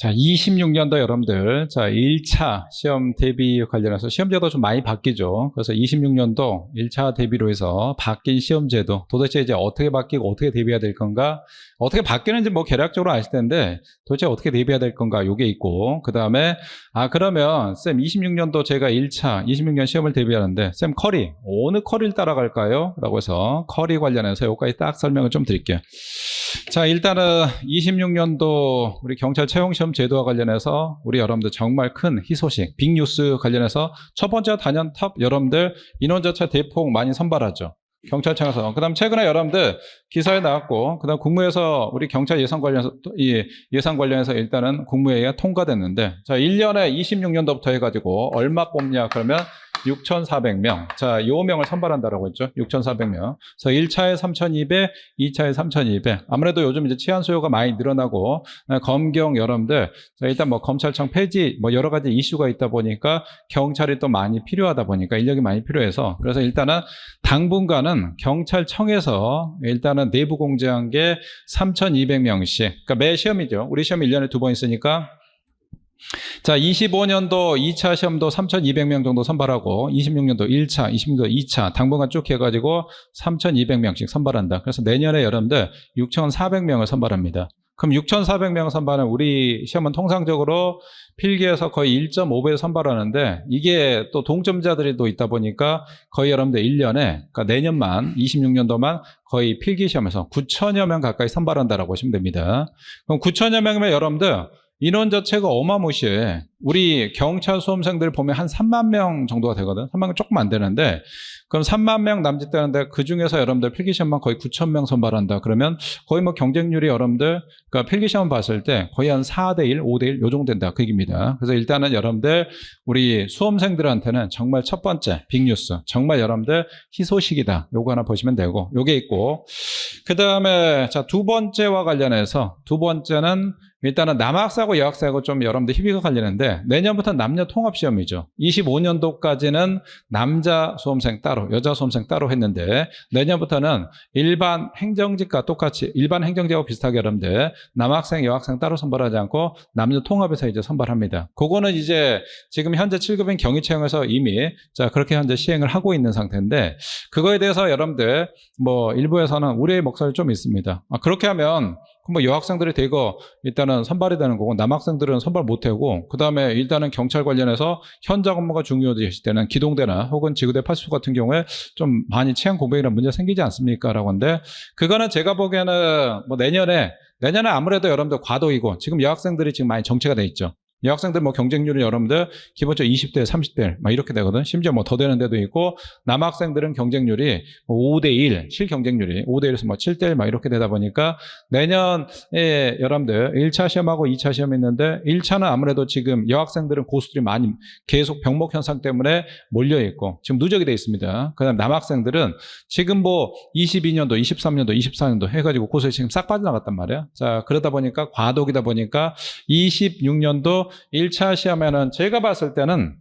자, 26년도 여러분들, 자, 1차 시험 대비 관련해서 시험제도 좀 많이 바뀌죠. 그래서 26년도 1차 대비로 해서 바뀐 시험제도, 도대체 이제 어떻게 바뀌고 어떻게 대비해야 될 건가? 어떻게 바뀌는지 뭐 개략적으로 아실 텐데, 도대체 어떻게 대비해야 될 건가? 요게 있고, 그 다음에, 그러면, 쌤, 26년도 제가 1차, 26년 시험을 대비하는데, 쌤, 커리, 어느 커리를 따라갈까요? 라고 해서, 커리 관련해서 여기까지 딱 설명을 좀 드릴게요. 자, 일단은 26년도 우리 경찰 채용시험 제도와 관련해서 우리 여러분들 정말 큰 희소식, 빅뉴스 관련해서 첫 번째 단연 탑 여러분들 인원자차 대폭 많이 선발하죠. 경찰청에서. 그 다음 최근에 여러분들 기사에 나왔고, 그 다음 국무회에서 우리 경찰 예산 관련해서, 예산 관련해서 일단은 국무회의가 통과됐는데, 자, 1년에 26년도부터 해가지고 얼마 뽑냐, 그러면 6,400명. 자, 요 명을 선발한다라고 했죠. 6,400명. 그래서 1차에 3,200, 2차에 3,200. 아무래도 요즘 이제 치안 수요가 많이 늘어나고, 검경 여러분들, 자, 일단 뭐 검찰청 폐지, 뭐 여러 가지 이슈가 있다 보니까 경찰이 또 많이 필요하다 보니까 인력이 많이 필요해서, 그래서 일단은 당분간은 경찰청에서 일단은 내부 공제한 게 3,200명씩. 그러니까 매 시험이죠. 우리 시험 1년에 2번 있으니까. 자, 25년도 2차 시험도 3,200명 정도 선발하고 26년도 1차, 26년도 2차 당분간 쭉 해가지고 3,200명씩 선발한다. 그래서 내년에 여러분들 6,400명을 선발합니다. 그럼 6,400명 선발은 우리 시험은 통상적으로 필기에서 거의 1.5배 선발하는데 이게 또 동점자들이 또 있다 보니까 거의 여러분들 1년에, 그러니까 내년만 26년도만 거의 필기 시험에서 9,000여 명 가까이 선발한다라고 보시면 됩니다. 그럼 9,000여 명이면 여러분들 인원 자체가 어마무시해. 우리 경찰 수험생들 보면 한 3만 명 정도가 되거든. 3만 명 조금 안 되는데, 그럼 3만 명 남짓 되는데 그 중에서 여러분들 필기시험만 거의 9,000명 선발한다. 그러면 거의 뭐 경쟁률이 여러분들, 그러니까 필기시험 봤을 때 거의 한 4대1, 5대1 요 정도 된다. 그 얘기입니다. 그래서 일단은 여러분들 우리 수험생들한테는 정말 첫 번째 빅뉴스, 정말 여러분들 희소식이다. 요거 하나 보시면 되고, 요게 있고, 그 다음에 자, 두 번째와 관련해서 두 번째는 일단은 남학생하고 여학생하고 좀 여러분들 희비가 갈리는데 내년부터 남녀 통합 시험이죠. 25년도까지는 남자 수험생 따로, 여자 수험생 따로 했는데 내년부터는 일반 행정직과 똑같이 일반 행정직하고 비슷하게 여러분들 남학생, 여학생 따로 선발하지 않고 남녀 통합해서 이제 선발합니다. 그거는 이제 지금 현재 7급인 경희채용에서 이미 자 그렇게 현재 시행을 하고 있는 상태인데 그거에 대해서 여러분들 뭐 일부에서는 우려의 목소리 좀 있습니다. 그렇게 하면 뭐 여학생들이 대거 일단은 선발이 되는 거고 남학생들은 선발 못하고 그 다음에 일단은 경찰 관련해서 현장 업무가 중요해질 때는 기동대나 혹은 지구대 파출소 같은 경우에 좀 많이 치안 공백이나 문제 생기지 않습니까? 라고 하는데 그거는 제가 보기에는 뭐 내년에 아무래도 여러분들 과도이고 지금 여학생들이 지금 많이 정체가 돼 있죠. 여학생들 뭐 경쟁률이 여러분들 기본적으로 20대, 30대 막 이렇게 되거든. 심지어 뭐 더 되는 데도 있고 남학생들은 경쟁률이 5대1, 실경쟁률이 5대1에서 뭐 7대1 막 이렇게 되다 보니까 내년에 여러분들 1차 시험하고 2차 시험이 있는데 1차는 아무래도 지금 여학생들은 고수들이 많이 계속 병목 현상 때문에 몰려 있고 지금 누적이 돼 있습니다. 그다음 남학생들은 지금 뭐 22년도, 23년도, 24년도 해가지고 고수에 지금 싹 빠져나갔단 말이야. 자, 그러다 보니까 과도기다 보니까 26년도 1차 시험에는 제가 봤을 때는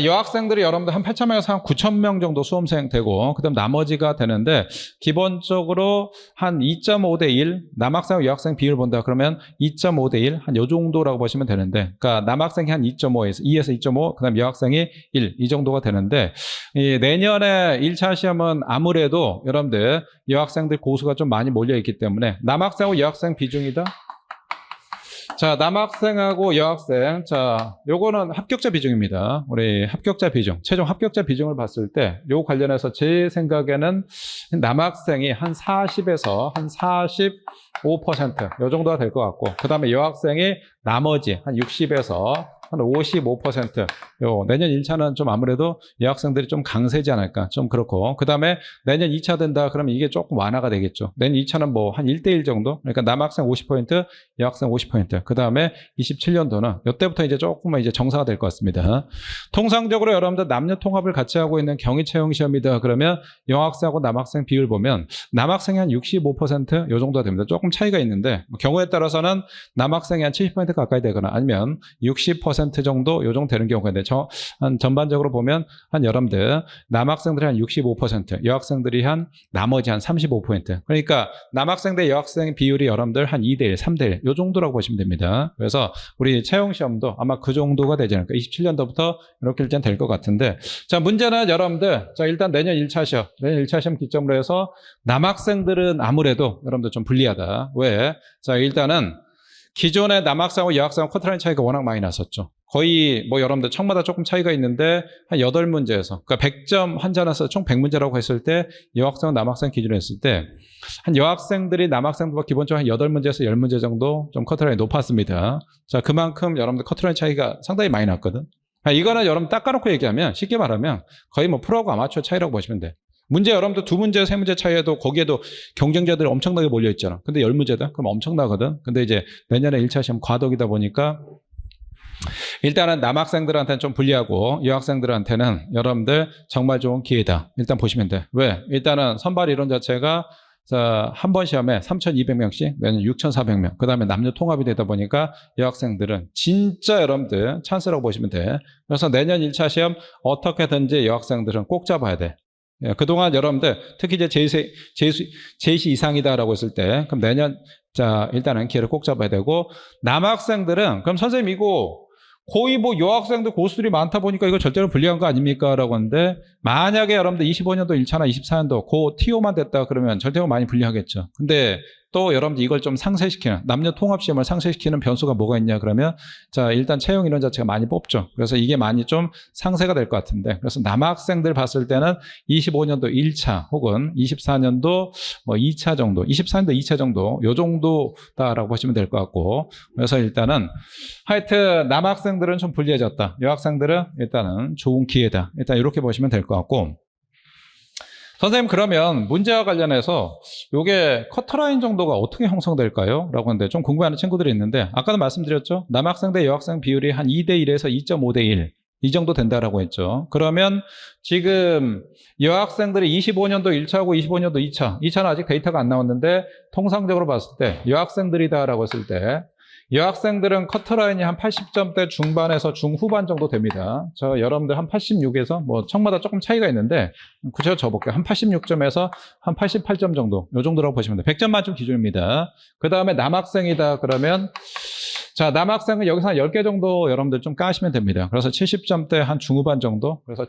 여학생들이 여러분들 한 8,000명에서 한 9,000명 정도 수험생 되고 그 다음 나머지가 되는데 기본적으로 한 2.5대 1 남학생과 여학생 비율 본다 그러면 2.5대 1 한 요 정도라고 보시면 되는데 그러니까 남학생이 한 2.5에서 2에서 2.5 그 다음 여학생이 1 이 정도가 되는데 내년에 1차 시험은 아무래도 여러분들 여학생들 고수가 좀 많이 몰려있기 때문에 남학생하고 여학생 비중이다 자, 남학생하고 여학생. 자, 요거는 합격자 비중입니다. 우리 합격자 비중. 최종 합격자 비중을 봤을 때, 요 관련해서 제 생각에는 남학생이 한 40에서 한 45%, 요 정도가 될 것 같고, 그 다음에 여학생이 나머지 한 60에서 한 55%. 요 내년 1차는 좀 아무래도 여학생들이 좀 강세지 않을까. 좀 그렇고. 그 다음에 내년 2차 된다. 그러면 이게 조금 완화가 되겠죠. 내년 2차는 뭐 한 1대1 정도. 그러니까 남학생 50%, 여학생 50%. 그 다음에 27년도는 이때부터 이제 조금만 이제 정상화 될 것 같습니다. 통상적으로 여러분들 남녀 통합을 같이 하고 있는 경희채용 시험이다. 그러면 여학생하고 남학생 비율 보면 남학생이 한 65% 요 정도가 됩니다. 조금 차이가 있는데 경우에 따라서는 남학생이 한 70% 가까이 되거나 아니면 60% 65% 정도 요 정도 되는 경우가 있는데 한 전반적으로 보면 한 여러분들 남학생들이 한 65%, 여학생들이 한 나머지 한 35%. 그러니까 남학생 대 여학생 비율이 여러분들 한 2대1, 3대1 요 정도라고 보시면 됩니다. 그래서 우리 채용 시험도 아마 그 정도가 되지 않을까. 27년도부터 이렇게 일단 될 것 같은데, 자, 문제는 여러분들, 자, 일단 내년 1차 시험 기점으로 해서 남학생들은 아무래도 여러분들 좀 불리하다. 왜? 자, 일단은 기존의 남학생하고 여학생하고 커트라인 차이가 워낙 많이 났었죠. 거의 뭐 여러분들 청마다 조금 차이가 있는데 한 8문제에서, 그러니까 100점 환자나서 총 100문제라고 했을 때 여학생, 남학생 기준으로 했을 때 한 여학생들이 남학생들과 기본적으로 한 8문제에서 10문제 정도 좀 커트라인이 높았습니다. 자, 그만큼 여러분들 커트라인 차이가 상당히 많이 났거든. 이거는 여러분 닦아놓고 얘기하면 쉽게 말하면 거의 뭐 프로하고 아마추어 차이라고 보시면 돼. 문제 여러분들 2문제, 3문제 차이에도 거기에도 경쟁자들이 엄청나게 몰려있잖아. 근데 10문제다? 그럼 엄청나거든. 근데 이제 내년에 1차 시험 과도기다 보니까 일단은 남학생들한테는 좀 불리하고 여학생들한테는 여러분들 정말 좋은 기회다. 일단 보시면 돼. 왜? 일단은 선발 이론 자체가 자, 한 번 시험에 3,200명씩, 내년 6,400명. 그 다음에 남녀 통합이 되다 보니까 여학생들은 진짜 여러분들 찬스라고 보시면 돼. 그래서 내년 1차 시험 어떻게든지 여학생들은 꼭 잡아야 돼. 예, 그동안 여러분들 특히 이제 제시 이상이다라고 했을 때 그럼 내년 자 일단은 기회를 꼭 잡아야 되고, 남학생들은 그럼 선생님 이거 거의 뭐 여학생들 고수들이 많다 보니까 이거 절대로 불리한 거 아닙니까? 라고 하는데, 만약에 여러분들 25년도 1차나 24년도 고 TO만 됐다 그러면 절대로 많이 불리하겠죠. 근데 또 여러분들 이걸 좀 상쇄시키는, 남녀 통합 시험을 상쇄시키는 변수가 뭐가 있냐 그러면, 자, 일단 채용 인원 자체가 많이 뽑죠. 그래서 이게 많이 좀 상쇄가 될 것 같은데, 그래서 남학생들 봤을 때는 25년도 1차 혹은 24년도 뭐 2차 정도, 24년도 2차 정도, 요 정도다라고 보시면 될 것 같고, 그래서 일단은 하여튼 남학생들은 좀 불리해졌다. 여학생들은 일단은 좋은 기회다. 일단 이렇게 보시면 될 것 같고, 선생님 그러면 문제와 관련해서 이게 커트라인 정도가 어떻게 형성될까요? 라고 하는데 좀 궁금해하는 친구들이 있는데, 아까도 말씀드렸죠. 남학생 대 여학생 비율이 한 2대1에서 2.5대1 이 정도 된다라고 했죠. 그러면 지금 여학생들이 25년도 1차하고 25년도 2차는 아직 데이터가 안 나왔는데 통상적으로 봤을 때 여학생들이다라고 했을 때 여학생들은 커트라인이 한 80점대 중반에서 중후반 정도 됩니다. 저 여러분들 한 86에서 뭐 청마다 조금 차이가 있는데 제가 적어볼게요. 한 86점에서 한 88점 정도, 요 정도라고 보시면 돼요. 100점 만점 기준입니다. 그 다음에 남학생이다 그러면, 자, 남학생은 여기서 한 10개 정도 여러분들 좀 까시면 됩니다. 그래서 70점대 한 중후반 정도, 그래서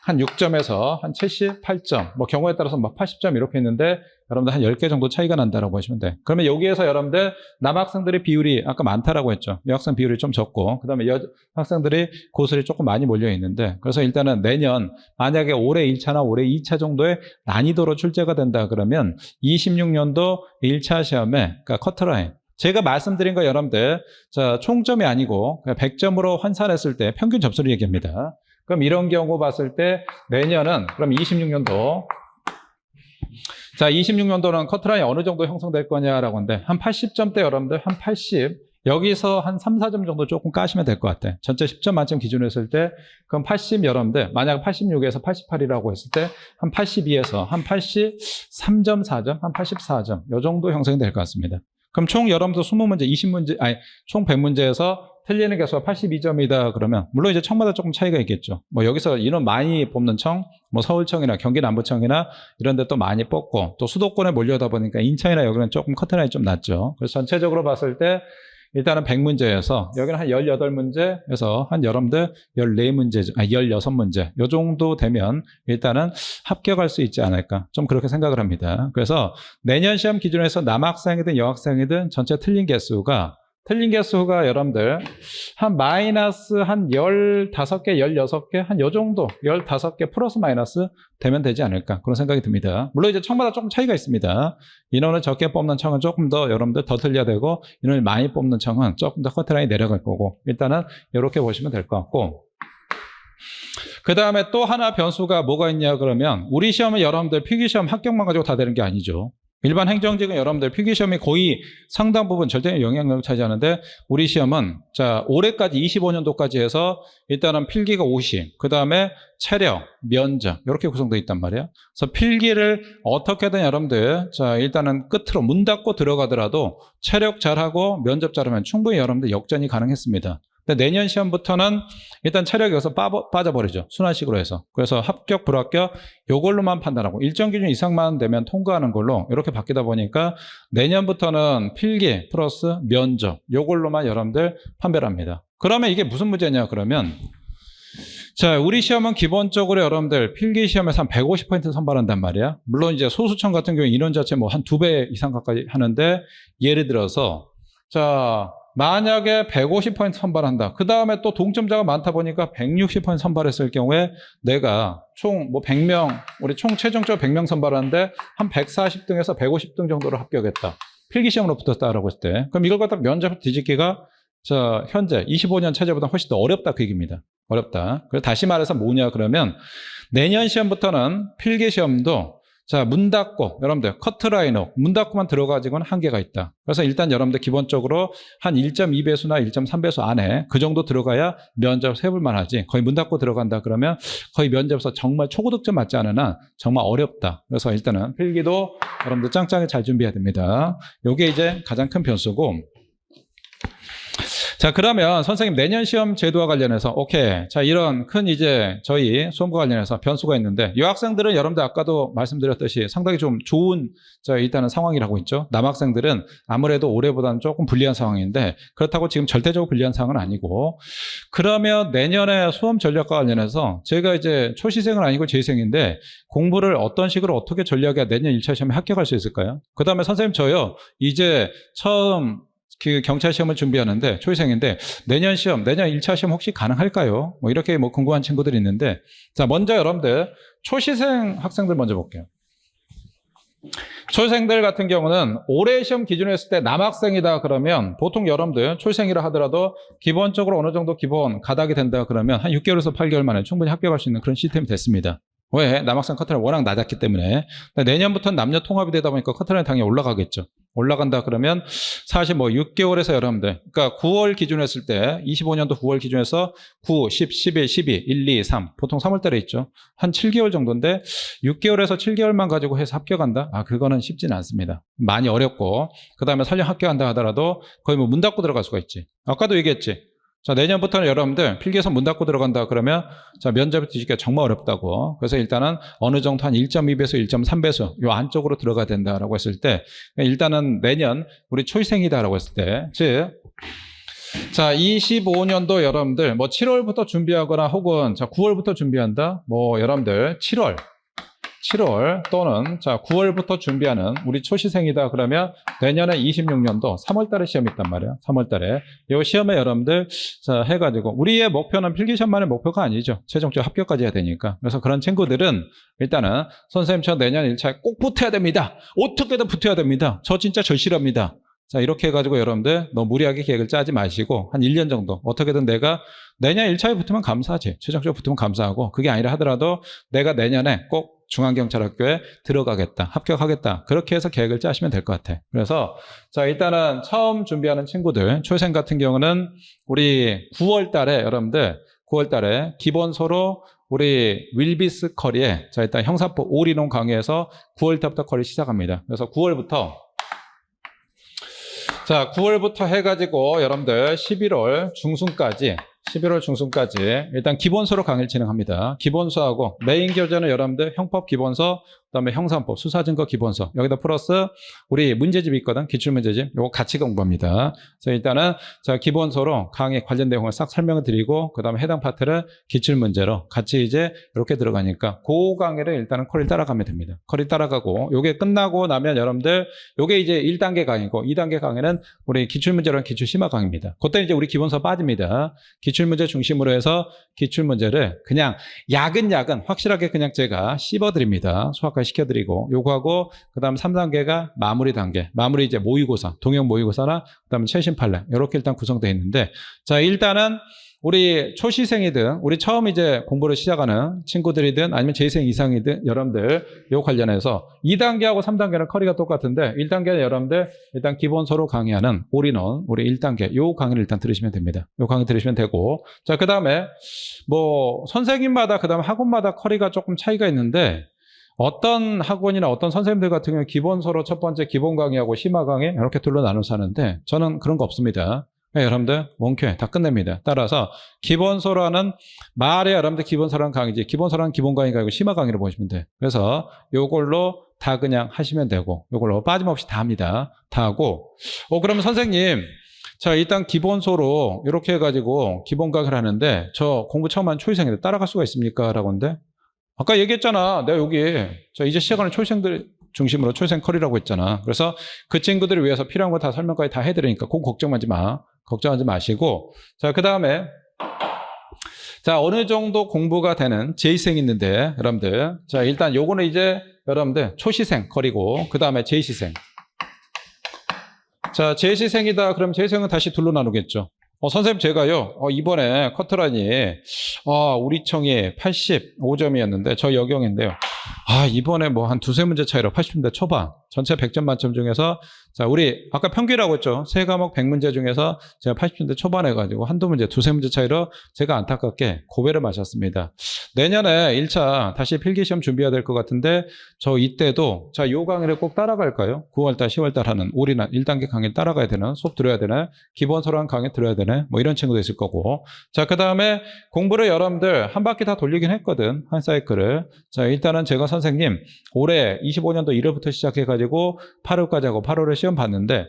한 6점에서 한 78점, 뭐 경우에 따라서 막 80점 이렇게 있는데 여러분들 한 10개 정도 차이가 난다라고 보시면 돼. 그러면 여기에서 여러분들 남학생들의 비율이 아까 많다라고 했죠. 여학생 비율이 좀 적고, 그 다음에 여학생들이 고수들이 조금 많이 몰려 있는데, 그래서 일단은 내년 만약에 올해 1차나 올해 2차 정도의 난이도로 출제가 된다 그러면 26년도 1차 시험에, 그러니까 커트라인, 제가 말씀드린 거 여러분들 자 총점이 아니고 100점으로 환산했을 때 평균 점수를 얘기합니다. 그럼 이런 경우 봤을 때 내년은 그럼 26년도, 자 26년도는 커트라인이 어느 정도 형성될 거냐라고 하는데 한 80점대 여러분들 한 80, 여기서 한 3, 4점 정도 조금 까시면 될 것 같아. 전체 10점 만점 기준으로 했을 때 그럼 80 여러분들 만약 86에서 88이라고 했을 때 한 82에서 한 83.4점, 한 84점 요 정도 형성이 될 것 같습니다. 그럼 총 여러분들 20문제, 20문제, 아니 총 100문제에서 틀리는 개수가 82점이다 그러면 물론 이제 청마다 조금 차이가 있겠죠. 뭐 여기서 인원 많이 뽑는 청, 뭐 서울청이나 경기남부청이나 이런 데 또 많이 뽑고 또 수도권에 몰려다 보니까 인천이나 여기는 조금 커트라인이 좀 낮죠. 그래서 전체적으로 봤을 때 일단은 100문제에서 여기는 한 18문제에서 한 여러분들 14문제, 16문제 요 정도 되면 일단은 합격할 수 있지 않을까 좀 그렇게 생각을 합니다. 그래서 내년 시험 기준에서 남학생이든 여학생이든 전체 틀린 개수가 여러분들 한 마이너스 한 15개, 16개, 한 요 정도 15개 플러스 마이너스 되면 되지 않을까 그런 생각이 듭니다. 물론 이제 청마다 조금 차이가 있습니다. 인원을 적게 뽑는 청은 조금 더 여러분들 더 틀려야 되고, 인원을 많이 뽑는 청은 조금 더 커트라인이 내려갈 거고, 일단은 이렇게 보시면 될 것 같고, 그 다음에 또 하나 변수가 뭐가 있냐 그러면 우리 시험은 여러분들 필기시험 합격만 가지고 다 되는 게 아니죠. 일반 행정직은 여러분들 필기시험이 거의 상당 부분 절대 영향력을 차지하는데, 우리 시험은 자 올해까지 25년도까지 해서 일단은 필기가 50, 그 다음에 체력, 면접 이렇게 구성되어 있단 말이에요. 그래서 필기를 어떻게든 여러분들 자 일단은 끝으로 문 닫고 들어가더라도 체력 잘하고 면접 잘하면 충분히 여러분들 역전이 가능했습니다. 근데 내년 시험부터는 일단 체력이 여기서 빠져버리죠. 순환식으로 해서. 그래서 합격, 불합격 요걸로만 판단하고 일정 기준 이상만 되면 통과하는 걸로 이렇게 바뀌다 보니까 내년부터는 필기 플러스 면접 요걸로만 여러분들 판별을 합니다. 그러면 이게 무슨 문제냐 그러면 자, 우리 시험은 기본적으로 여러분들 필기 시험에서 한 150% 선발한단 말이야. 물론 이제 소수청 같은 경우에 인원 자체 뭐 한 2배 이상 가까이 하는데 예를 들어서 자, 만약에 150% 선발한다. 그 다음에 또 동점자가 많다 보니까 160% 선발했을 경우에 내가 총 뭐 100명, 우리 총 최종적으로 100명 선발하는데 한 140등에서 150등 정도로 합격했다. 필기 시험으로 붙었다라고 했을 때. 그럼 이걸 갖다 면접 뒤집기가 자, 현재 25년 체제보다 훨씬 더 어렵다 그 얘기입니다. 어렵다. 그래서 다시 말해서 뭐냐 그러면 내년 시험부터는 필기 시험도 자, 문 닫고 여러분들 커트라인업 문 닫고만 들어가지고는 한계가 있다. 그래서 일단 여러분들 기본적으로 한 1.2배수나 1.3배수 안에 그 정도 들어가야 면접 해볼만 하지. 거의 문 닫고 들어간다 그러면 거의 면접에서 정말 초고득점 맞지 않은 한 정말 어렵다. 그래서 일단은 필기도 여러분들 짱짱이 잘 준비해야 됩니다. 이게 이제 가장 큰 변수고 자, 그러면 선생님 내년 시험 제도와 관련해서 오케이. 자, 이런 큰 이제 저희 수험과 관련해서 변수가 있는데 이 학생들은 여러분들 아까도 말씀드렸듯이 상당히 좀 좋은 자, 일단은 상황이라고 있죠. 남학생들은 아무래도 올해보다는 조금 불리한 상황인데 그렇다고 지금 절대적으로 불리한 상황은 아니고 그러면 내년에 수험 전략과 관련해서 제가 이제 초시생은 아니고 재생인데 공부를 어떤 식으로 어떻게 전략해야 내년 1차 시험에 합격할 수 있을까요? 그 다음에 선생님 저요. 이제 처음 그 경찰 시험을 준비하는데 초시생인데 내년 시험, 내년 1차 시험 혹시 가능할까요? 뭐 이렇게 뭐 궁금한 친구들이 있는데 자, 먼저 여러분들 초시생 학생들 먼저 볼게요. 초시생들 같은 경우는 올해 시험 기준으로 했을 때 남학생이다 그러면 보통 여러분들 초시생이라 하더라도 기본적으로 어느 정도 기본 가닥이 된다 그러면 한 6개월에서 8개월 만에 충분히 합격할 수 있는 그런 시스템이 됐습니다. 왜? 남학생 커트라인 워낙 낮았기 때문에. 내년부터는 남녀 통합이 되다 보니까 커트라인 당연히 올라가겠죠. 올라간다 그러면 사실 뭐 6개월에서 여러분들 그러니까 9월 기준으로 했을 때 25년도 9월 기준에서 9, 10, 11, 12, 1, 2, 3 보통 3월 달에 있죠. 한 7개월 정도인데 6개월에서 7개월만 가지고 해서 합격한다? 아, 그거는 쉽지는 않습니다. 많이 어렵고 그 다음에 설령 합격한다 하더라도 거의 뭐 문 닫고 들어갈 수가 있지. 아까도 얘기했지. 자, 내년부터는 여러분들 필기에서 문 닫고 들어간다 그러면 자, 면접을 뒤집기가 정말 어렵다고. 그래서 일단은 어느 정도 한 1.2배수, 1.3배수 요 안쪽으로 들어가야 된다라고 했을 때 일단은 내년 우리 초시생이다라고 했을 때 즉 자, 25년도 여러분들 뭐 7월부터 준비하거나 혹은 자, 9월부터 준비한다. 뭐 여러분들 7월 또는 자 9월부터 준비하는 우리 초시생이다 그러면 내년에 26년도 3월 달에 시험이 있단 말이야. 3월 달에 이 시험에 여러분들 자 해가지고 우리의 목표는 필기시험만의 목표가 아니죠. 최종적 합격까지 해야 되니까. 그래서 그런 친구들은 일단은 선생님 저 내년 1차에 꼭 붙어야 됩니다. 어떻게든 붙어야 됩니다. 저 진짜 절실합니다. 자, 이렇게 해가지고 여러분들 너무 무리하게 계획을 짜지 마시고 한 1년 정도 어떻게든 내가 내년 1차에 붙으면 감사하지. 최종적으로 붙으면 감사하고 그게 아니라 하더라도 내가 내년에 꼭 중앙경찰학교에 들어가겠다. 합격하겠다. 그렇게 해서 계획을 짜시면 될 것 같아. 그래서 자, 일단은 처음 준비하는 친구들 초생 같은 경우는 우리 9월 달에 여러분들 9월 달에 기본서로 우리 윌비스 커리에 자, 일단 형사법 올인원 강의에서 9월 달부터 커리 시작합니다. 그래서 9월부터 자, 9월부터 해가지고 여러분들 11월 중순까지 일단 기본서로 강의를 진행합니다. 기본서하고 메인 교재는 여러분들 형법 기본서, 그다음에 형사법, 수사증거 기본서 여기다 플러스 우리 문제집이 있거든. 기출문제집 요거 같이 공부합니다. 그래서 일단은 자 기본서로 강의 관련 내용을 싹 설명을 드리고 그다음에 해당 파트를 기출문제로 같이 이제 이렇게 들어가니까 그 강의를 일단은 커리 따라가면 됩니다. 커리 따라가고 요게 끝나고 나면 여러분들 요게 이제 1단계 강의고 2단계 강의는 우리 기출문제랑 기출심화 강의입니다. 그때 이제 우리 기본서 빠집니다. 기출문제 중심으로 해서 기출문제를 그냥 야근야근 확실하게 그냥 제가 씹어드립니다. 수학까지 시켜드리고 요거하고 그 다음 3단계가 마무리 단계. 마무리 이제 모의고사, 동형 모의고사나 그 다음에 최신 판례 이렇게 일단 구성되어 있는데 자 일단은 우리 초시생이든 우리 처음 이제 공부를 시작하는 친구들이든 아니면 재생 이상이든 여러분들 요 관련해서 2단계하고 3단계는 커리가 똑같은데 1단계는 여러분들 일단 기본서로 강의하는 올인원 우리 1단계 요 강의를 일단 들으시면 됩니다. 요 강의 들으시면 되고 자 그 다음에 뭐 선생님마다 그 다음 학원마다 커리가 조금 차이가 있는데 어떤 학원이나 어떤 선생님들 같은 경우는 기본서로 첫 번째 기본 강의하고 심화 강의 이렇게 둘로 나눠서 하는데 저는 그런 거 없습니다. 네, 여러분들 원큐에 다 끝냅니다. 따라서 기본소라는 말에 여러분들 기본소라는 강의지, 기본소라는 기본 강의가 아니고 심화 강의로 보시면 돼. 그래서 요걸로 다 그냥 하시면 되고, 요걸로 빠짐없이 다 합니다. 다 하고, 그러면 선생님, 자, 일단 기본소로 이렇게 해가지고 기본 강의를 하는데 저 공부 처음 한 초이생인데 따라갈 수가 있습니까? 라고 하는데 아까 얘기했잖아. 내가 여기 자 이제 시작하는 초이생들 중심으로 초이생 컬이라고 했잖아. 그래서 그 친구들을 위해서 필요한 거 다 설명까지 다 해드리니까 그거 걱정하지 마. 걱정하지 마시고 자 그 다음에 자 어느 정도 공부가 되는 재시생이 있는데 여러분들 자 일단 요거는 이제 여러분들 초시생 컬이고 그 다음에 재시생 자, 재시생이다. 그럼 재시생은 다시 둘로 나누겠죠. 선생님, 제가요, 이번에 커트라인이, 우리 청이 85점이었는데, 저 여경인데요. 이번에 뭐 한 두세 문제 차이로 80점대 초반, 전체 100점 만점 중에서, 자, 우리, 아까 평균이라고 했죠. 세 과목 100문제 중에서 제가 80점대 초반 해가지고 한두 문제, 두세 문제 차이로 제가 안타깝게 고배를 마셨습니다. 내년에 1차 다시 필기시험 준비해야 될 것 같은데, 저 이때도, 자, 요 강의를 꼭 따라갈까요? 9월달, 10월달 하는 우리는 1단계 강의 따라가야 되나? 수업 들어야 되나? 기본서랑 강의 들어야 되나? 뭐 이런 친구도 있을 거고. 자, 그 다음에 공부를 여러분들 한 바퀴 다 돌리긴 했거든. 한 사이클을. 자, 일단은 제가 선생님, 올해 25년도 1월부터 시작해가지고 8월까지 하고 8월에 시험 봤는데,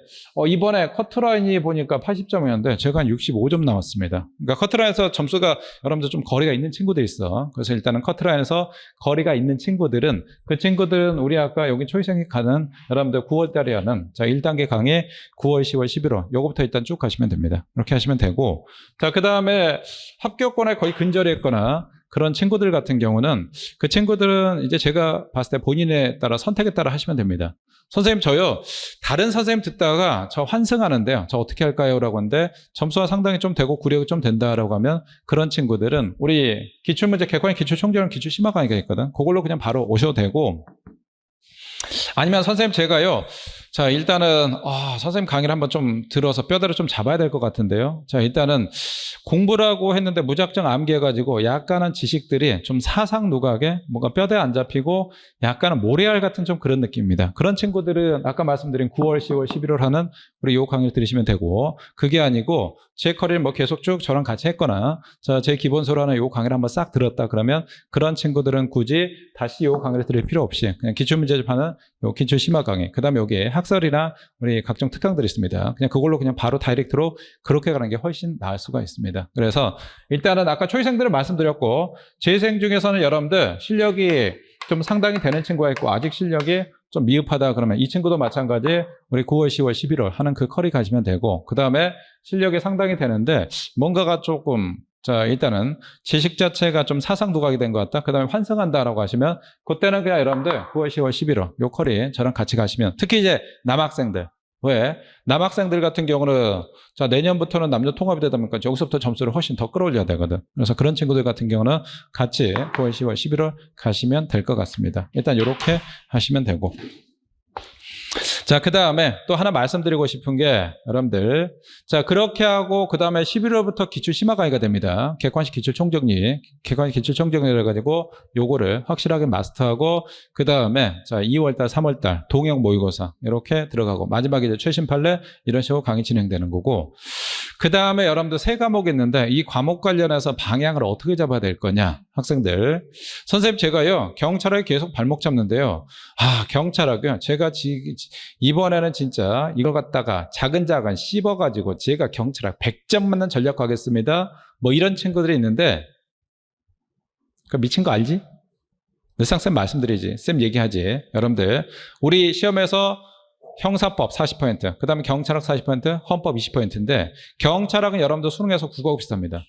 이번에 커트라인이 보니까 80점이었는데, 제가 한 65점 나왔습니다. 그러니까 커트라인에서 점수가 여러분들 좀 거리가 있는 친구들이 있어. 그래서 일단은 커트라인에서 거리가 있는 친구들은, 그 친구들은 우리 아까 여기 초이생이 가는 여러분들 9월달에 하는, 자, 1단계 강의 9월, 10월, 11월, 요거부터 일단 쭉 가시면 됩니다. 이렇게 하시면 되고, 자, 그 다음에 합격권에 거의 근절이 했거나, 그런 친구들 같은 경우는 그 친구들은 이제 제가 봤을 때 본인에 따라 선택에 따라 하시면 됩니다. 선생님 저요 다른 선생님 듣다가 저 환승하는데요. 저 어떻게 할까요? 라고 하는데 점수가 상당히 좀 되고 구력이 좀 된다라고 하면 그런 친구들은 우리 기출문제 객관식 기출총정은 기출 심화 강의가 있거든. 그걸로 그냥 바로 오셔도 되고 아니면 선생님 제가요. 자 일단은 선생님 강의를 한번 좀 들어서 뼈대를 좀 잡아야 될 것 같은데요. 자 일단은 공부라고 했는데 무작정 암기해가지고 약간은 지식들이 좀 사상 누각에 뭔가 뼈대 안 잡히고 약간은 모래알 같은 좀 그런 느낌입니다. 그런 친구들은 아까 말씀드린 9월, 10월, 11월 하는 우리 요 강의를 들으시면 되고 그게 아니고 제 커리를 뭐 계속 쭉 저랑 같이 했거나 자, 제 기본소로 하는 요 강의를 한번 싹 들었다 그러면 그런 친구들은 굳이 다시 요 강의를 들을 필요 없이 그냥 기출문제집하는 요 기출 심화 강의 그 다음에 여기에 학설이나 우리 각종 특강들이 있습니다. 그냥 그걸로 그냥 바로 다이렉트로 그렇게 가는 게 훨씬 나을 수가 있습니다. 그래서 일단은 아까 초이생들을 말씀드렸고 재생 중에서는 여러분들 실력이 좀 상당히 되는 친구가 있고 아직 실력이 좀 미흡하다 그러면 이 친구도 마찬가지 우리 9월, 10월, 11월 하는 그 커리 가시면 되고 그 다음에 실력이 상당히 되는데 뭔가가 조금 자 일단은 지식 자체가 좀 사상 두각이 된 것 같다. 그 다음에 환승한다라고 하시면 그때는 그냥 여러분들 9월, 10월, 11월 요 커리 저랑 같이 가시면 특히 이제 남학생들 왜? 남학생들 같은 경우는 자 내년부터는 남녀 통합이 되다 보니까 여기서부터 점수를 훨씬 더 끌어올려야 되거든. 그래서 그런 친구들 같은 경우는 같이 9월, 10월, 11월 가시면 될 것 같습니다. 일단 이렇게 하시면 되고 자, 그 다음에 또 하나 말씀드리고 싶은 게 여러분들 자 그렇게 하고 그 다음에 11월부터 기출 심화 강의가 됩니다. 객관식 기출 총정리 객관식 기출 총정리를 해가지고 요거를 확실하게 마스터하고 그 다음에 자 2월달 3월달 동형 모의고사 이렇게 들어가고 마지막에 이제 최신 판례 이런 식으로 강의 진행되는 거고 그 다음에 여러분들 세 과목이 있는데 이 과목 관련해서 방향을 어떻게 잡아야 될 거냐 학생들 선생님 제가요 경찰학에 계속 발목 잡는데요 경찰학이요 제가 이번에는 진짜 이걸 갖다가 작은 씹어가지고 제가 경찰학 100점 맞는 전략 가겠습니다 뭐 이런 친구들이 있는데 그 미친 거 알지? 늘상 쌤 말씀드리지 쌤 얘기하지 여러분들 우리 시험에서 형사법 40%, 그 다음에 경찰학 40%, 헌법 20%인데 경찰학은 여러분들 수능에서 국어하고 비슷합니다.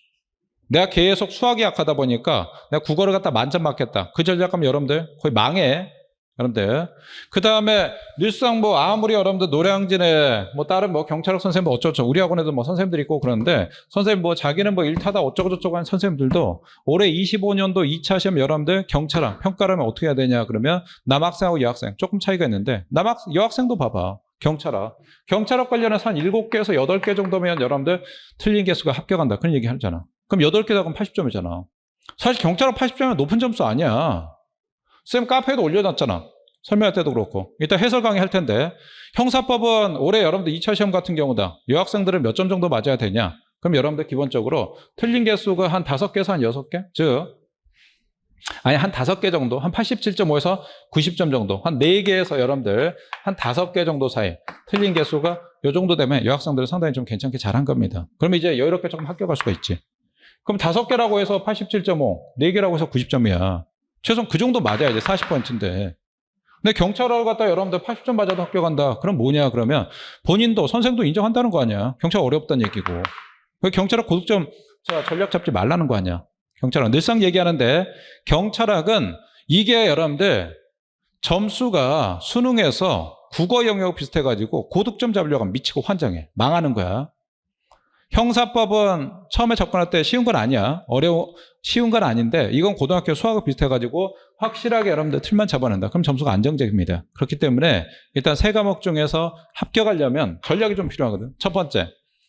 내가 계속 수학이 약하다 보니까 내가 국어를 갖다 만점 맞겠다. 그 전략하면 여러분들 거의 망해. 여러분들. 그 다음에 늘상 뭐 아무리 여러분들 노량진에 뭐 다른 뭐 경찰학 선생님 뭐 어쩌고 우리 학원에도 뭐 선생님들이 있고 그러는데 선생님 뭐 자기는 뭐 일타다 어쩌고 저쩌고 하는 선생님들도 올해 25년도 2차 시험 여러분들 경찰학 평가를 하면 어떻게 해야 되냐 그러면 남학생하고 여학생 조금 차이가 있는데 여학생도 봐봐. 경찰학 관련해서 한 7개에서 8개 정도면 여러분들 틀린 개수가 합격한다. 그런 얘기 하잖아. 그럼 8개다 그럼 80점이잖아. 사실 경찰학 80점이면 높은 점수 아니야. 쌤 카페에도 올려놨잖아. 설명할 때도 그렇고. 이따 해설 강의 할 텐데 형사법은 올해 여러분들 2차 시험 같은 경우다. 여학생들은 몇 점 정도 맞아야 되냐? 그럼 여러분들 기본적으로 틀린 개수가 한 5개에서 한 6개? 즉 한 5개 정도, 한 87.5에서 90점 정도, 한 4개에서 여러분들 한 5개 정도 사이 틀린 개수가 요 정도 되면 여학생들은 상당히 좀 괜찮게 잘한 겁니다. 그러면 이제 여유롭게 조금 합격할 수가 있지. 그럼 5개라고 해서 87.5, 4개라고 해서 90점이야. 최소한 그 정도 맞아야지 40%인데. 근데 경찰을 갖다 여러분들 80점 맞아도 합격한다. 그럼 뭐냐 그러면 본인도 선생도 인정한다는 거 아니야. 경찰 어렵다는 얘기고. 경찰학 고득점 전략 잡지 말라는 거 아니야. 경찰학 늘상 얘기하는데 경찰학은 이게 여러분들 점수가 수능에서 국어 영역 비슷해가지고 고득점 잡으려고 하면 미치고 환장해. 망하는 거야. 형사법은 처음에 접근할 때 쉬운 건 아니야. 쉬운 건 아닌데 이건 고등학교 수학과 비슷해가지고 확실하게 여러분들 틀만 잡아낸다. 그럼 점수가 안정적입니다. 그렇기 때문에 일단 3과목 중에서 합격하려면 전략이 좀 필요하거든. 첫 번째,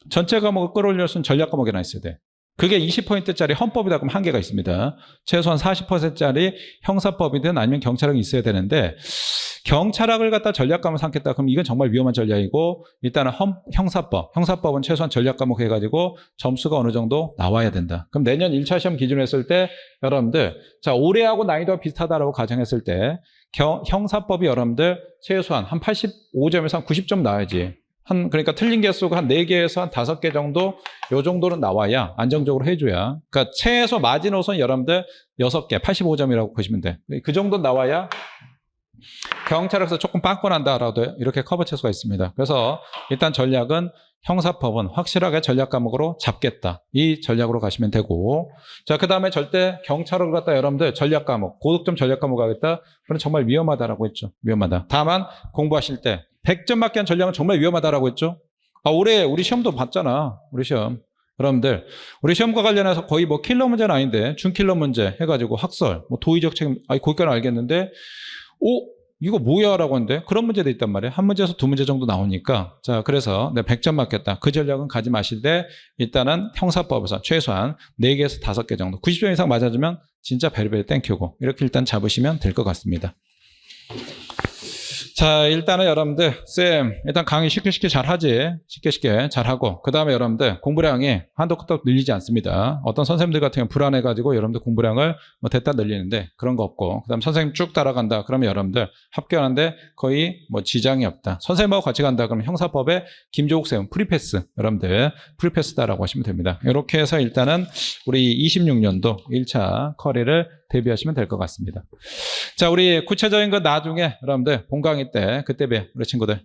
전체 과목을 끌어올릴 수 있는 전략 과목이 하나 있어야 돼. 그게 20포인트짜리 헌법이다 그러면 한계가 있습니다. 최소한 40%짜리 형사법이든 아니면 경찰학이 있어야 되는데 경찰학을 갖다 전략 과목 삼겠다 그럼 이건 정말 위험한 전략이고 일단은 형사법은 최소한 전략 과목 해가지고 점수가 어느 정도 나와야 된다. 그럼 내년 1차 시험 기준으로 했을 때 여러분들 자 올해하고 난이도가 비슷하다라고 가정했을 때 형사법이 여러분들 최소한 한 85점에서 한 90점 나와야지. 그러니까 틀린 개수가 한 4개에서 한 5개 정도, 요 정도는 나와야 안정적으로 해줘야. 그러니까 최소 마지노선 여러분들 6개, 85점이라고 보시면 돼. 그 정도 나와야 경찰학에서 조금 빵꾸 난다라도 이렇게 커버 채수가 있습니다. 그래서 일단 전략은 형사법은 확실하게 전략 과목으로 잡겠다. 이 전략으로 가시면 되고. 자, 그 다음에 절대 경찰학을 갖다 여러분들 전략 과목, 고득점 전략 과목 하겠다. 그건 정말 위험하다라고 했죠. 위험하다. 다만 공부하실 때 100점 맞게 한 전략은 정말 위험하다라고 했죠. 올해 우리 시험도 봤잖아. 우리 시험. 여러분들, 우리 시험과 관련해서 거의 뭐 킬러 문제는 아닌데, 준킬러 문제 해가지고 학설, 뭐 도의적 책임, 거기까지는 알겠는데, 이거 뭐야? 라고 하는데, 그런 문제도 있단 말이에요. 한 문제에서 2문제 정도 나오니까. 자, 그래서 내가 100점 맞겠다. 그 전략은 가지 마시되, 일단은 형사법에서 최소한 4개에서 5개 정도. 90점 이상 맞아주면 진짜 베리베리 땡큐고. 이렇게 일단 잡으시면 될 것 같습니다. 자, 일단은 여러분들, 일단 강의 쉽게 잘하지. 쉽게 잘하고. 그 다음에 여러분들, 공부량이 한도 끝도 늘리지 않습니다. 어떤 선생님들 같은 경우는 불안해가지고 여러분들 공부량을 뭐 됐다 늘리는데 그런 거 없고. 그 다음에 선생님 쭉 따라간다. 그러면 여러분들 합격하는데 거의 뭐 지장이 없다. 선생님하고 같이 간다. 그러면 형사법에 김조국 쌤, 프리패스. 여러분들, 프리패스다라고 하시면 됩니다. 이렇게 해서 일단은 우리 26년도 1차 커리를 대비하시면 될 것 같습니다. 자, 우리 구체적인 거 나중에 여러분들 본강의 때 그때 봬요. 우리 친구들.